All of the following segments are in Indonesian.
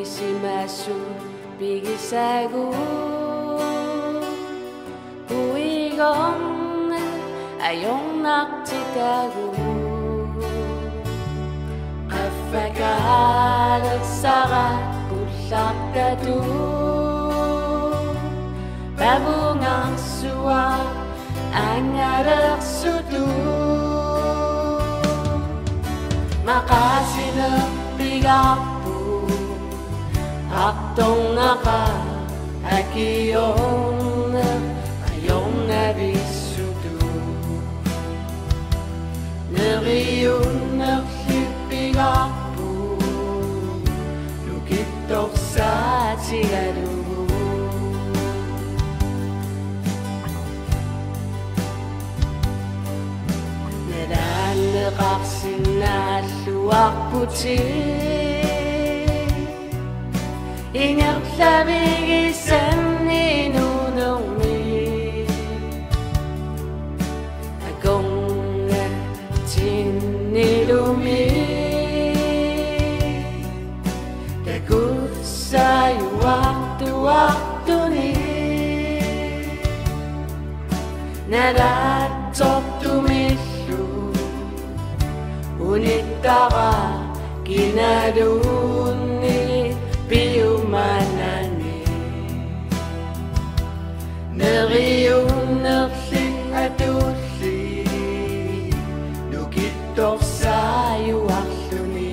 bigisimasup bigisagu buigon ayong naktitagu afakahalat sarat putlak dadu babungang suwa ang arak sudu makasinap bigapu aktong naka akiyong ayong nabisudu nariyun nakipigapu lukitok sa sigadu nakaksin na luwak putih ingat labing isang ninunong mi agong tinilumi dagut sa'yo waktu-waktu ni nadatok tumili Unit taka kinaduni piyumanani nariyun nakli atutli lukitok sa'yo akluni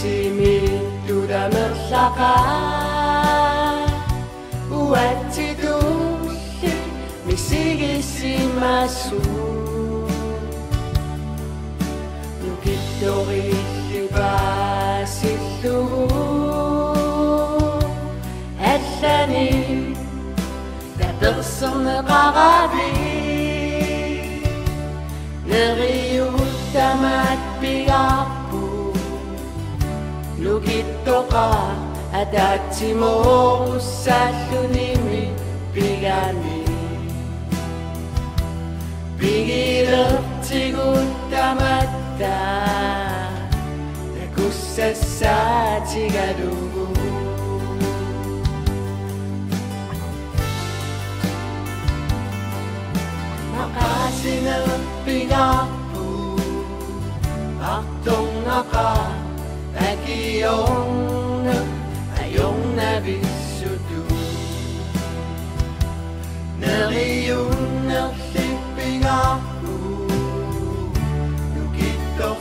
Simituda mersaka buat tiduli misigisi masu nukitori libasitu etlani dabersam nakarabi neriyut tamat bigapu Lukitok ka at dati mo sa lunimi bigani Bigilap tigut tamata Nakusa sa tigadugu Makasinap bigapu Aktong naka Akiyong ayong nabisudu nariyun nagsiping ako lukitok